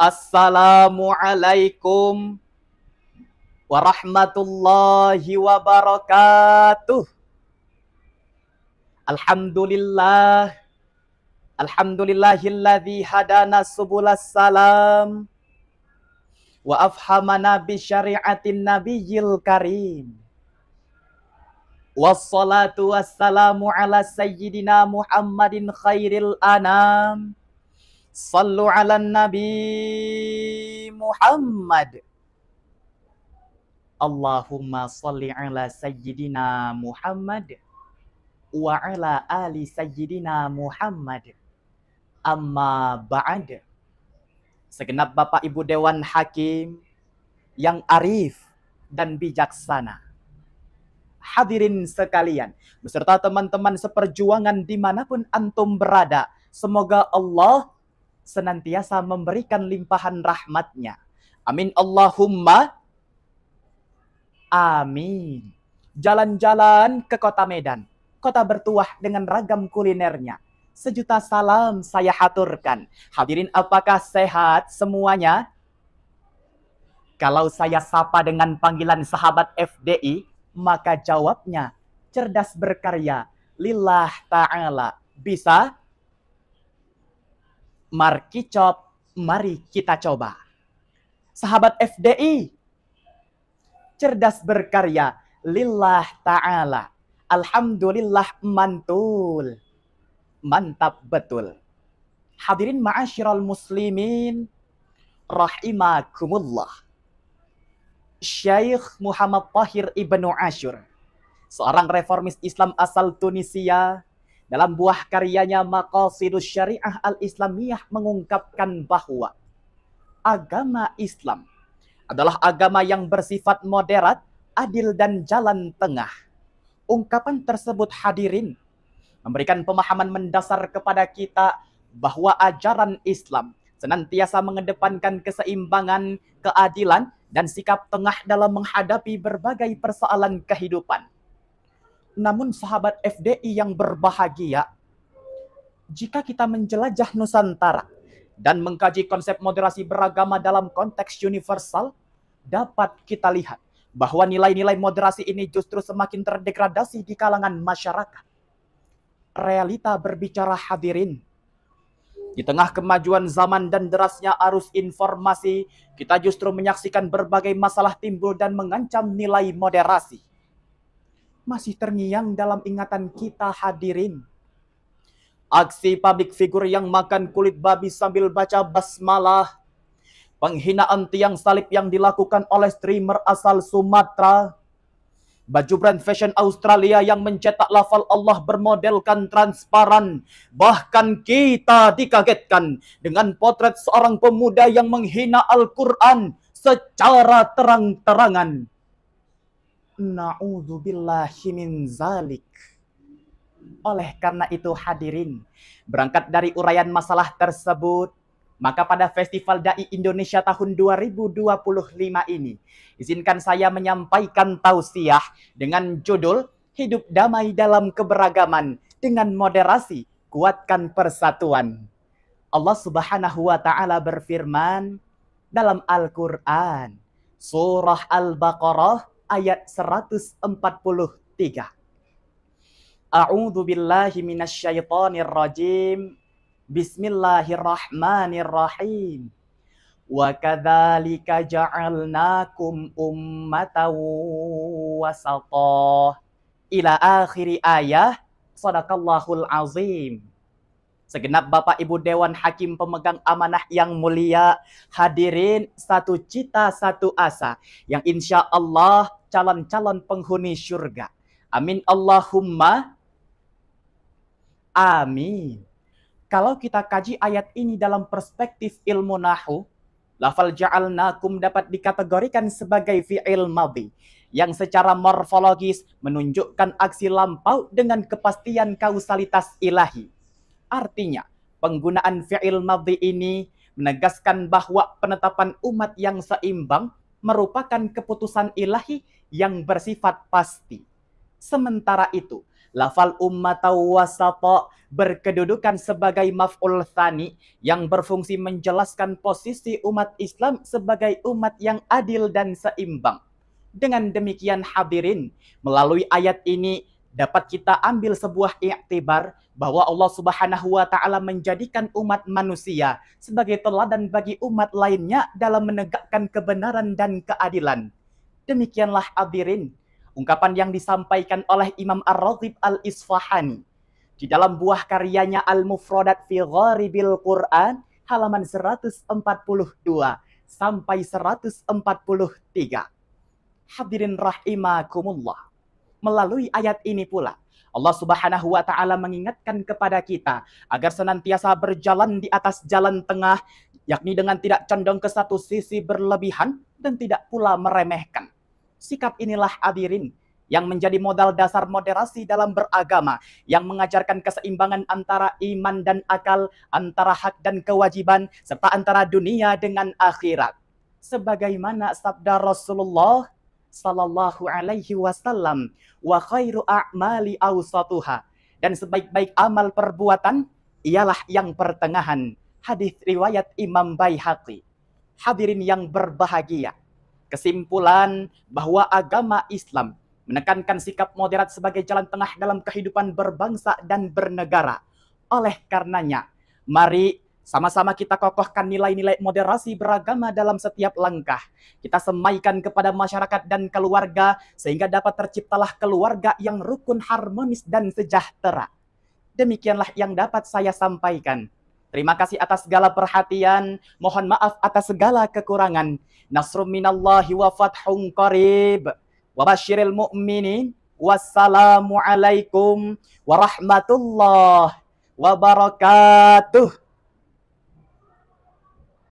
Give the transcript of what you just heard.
Assalamualaikum warahmatullahi wabarakatuh. Alhamdulillah. Alhamdulillahilladzi hadana subulas salam wa afhamana bi syari'atin nabiyyil karim. Wassalatu wassalamu ala sayyidina Muhammadin khairil anam. Sallu ala nabi Muhammad. Allahumma salli ala sayyidina Muhammad wa ala ali sayyidina Muhammad. Amma ba'd. Segenap Bapak Ibu Dewan Hakim yang arif dan bijaksana, hadirin sekalian, beserta teman-teman seperjuangan dimanapun antum berada, semoga Allah senantiasa memberikan limpahan rahmatnya. Amin Allahumma amin. Jalan-jalan ke kota Medan, kota bertuah dengan ragam kulinernya. Sejuta salam saya haturkan. Hadirin, apakah sehat semuanya? Kalau saya sapa dengan panggilan sahabat FDI, maka jawabnya cerdas berkarya lillah ta'ala. Bisa? Mari kita coba. Sahabat FDI, cerdas berkarya lillah ta'ala. Alhamdulillah mantul. Mantap betul. Hadirin ma'asyiral muslimin rahimakumullah. Syekh Muhammad Tahir Ibnu Ashur, seorang reformis Islam asal Tunisia, dalam buah karyanya Maqasidus Syariah Al-Islamiyah mengungkapkan bahwa agama Islam adalah agama yang bersifat moderat, adil dan jalan tengah. Ungkapan tersebut, hadirin, memberikan pemahaman mendasar kepada kita bahwa ajaran Islam senantiasa mengedepankan keseimbangan, keadilan, dan sikap tengah dalam menghadapi berbagai persoalan kehidupan. Namun sahabat FDI yang berbahagia, jika kita menjelajah Nusantara dan mengkaji konsep moderasi beragama dalam konteks universal, dapat kita lihat bahwa nilai-nilai moderasi ini justru semakin terdegradasi di kalangan masyarakat. Realita berbicara, hadirin. Di tengah kemajuan zaman dan derasnya arus informasi, kita justru menyaksikan berbagai masalah timbul dan mengancam nilai moderasi. Masih terngiang dalam ingatan kita, hadirin, aksi publik figur yang makan kulit babi sambil baca basmalah, penghinaan tiang salib yang dilakukan oleh streamer asal Sumatera, baju brand fashion Australia yang mencetak lafal Allah bermodelkan transparan. Bahkan kita dikagetkan dengan potret seorang pemuda yang menghina Al-Quran secara terang-terangan. Na'udzubillahi min zalik. Oleh karena itu, hadirin, berangkat dari uraian masalah tersebut, maka pada Festival Dai Indonesia tahun 2025 ini, izinkan saya menyampaikan tausiah dengan judul Hidup Damai dalam Keberagaman dengan Moderasi, Kuatkan Persatuan. Allah Subhanahu wa Ta'ala berfirman dalam Al-Quran, Surah Al-Baqarah ayat 143. A'udzu billahi minasyaitonir rajim. Bismillahirrahmanirrahim. Wa kadzalika ja'alnakum ummatan wasata. Ila akhiri ayah. Shadaqallahul azim. Segenap Bapak Ibu Dewan Hakim pemegang amanah yang mulia, hadirin, satu cita satu asa, yang insya Allah calon-calon penghuni syurga. Amin Allahumma amin. Kalau kita kaji ayat ini dalam perspektif ilmu nahu, lafal ja'alnakum dapat dikategorikan sebagai fi'il madhi yang secara morfologis menunjukkan aksi lampau dengan kepastian kausalitas ilahi. Artinya, penggunaan fi'il madhi ini menegaskan bahwa penetapan umat yang seimbang merupakan keputusan ilahi yang bersifat pasti. Sementara itu, Lafal ummata wasata berkedudukan sebagai maf'ul tsani yang berfungsi menjelaskan posisi umat Islam sebagai umat yang adil dan seimbang. Dengan demikian hadirin, melalui ayat ini dapat kita ambil sebuah iktibar bahwa Allah Subhanahu wa taala menjadikan umat manusia sebagai teladan bagi umat lainnya dalam menegakkan kebenaran dan keadilan. Demikianlah hadirin ungkapan yang disampaikan oleh Imam Ar-Raghib Al-Isfahani di dalam buah karyanya Al-Mufradat fi Gharibil Quran halaman 142 sampai 143. Hadirin rahimakumullah. Melalui ayat ini pula Allah Subhanahu wa taala mengingatkan kepada kita agar senantiasa berjalan di atas jalan tengah, yakni dengan tidak condong ke satu sisi berlebihan dan tidak pula meremehkan. Sikap inilah hadirin yang menjadi modal dasar moderasi dalam beragama, yang mengajarkan keseimbangan antara iman dan akal, antara hak dan kewajiban, serta antara dunia dengan akhirat. Sebagaimana sabda Rasulullah sallallahu alaihi wasallam, wa khairu a'mali awsatuha, dan sebaik-baik amal perbuatan ialah yang pertengahan. Hadis riwayat Imam Baihaqi. Hadirin yang berbahagia, kesimpulan bahwa agama Islam menekankan sikap moderat sebagai jalan tengah dalam kehidupan berbangsa dan bernegara. Oleh karenanya, mari sama-sama kita kokohkan nilai-nilai moderasi beragama dalam setiap langkah. Kita semaikan kepada masyarakat dan keluarga sehingga dapat terciptalah keluarga yang rukun, harmonis, dan sejahtera. Demikianlah yang dapat saya sampaikan. Terima kasih atas segala perhatian. Mohon maaf atas segala kekurangan. Nasrum minallahi wa fathun qarib. Wa basyiril mu'minin. Wassalamualaikum warahmatullahi wabarakatuh.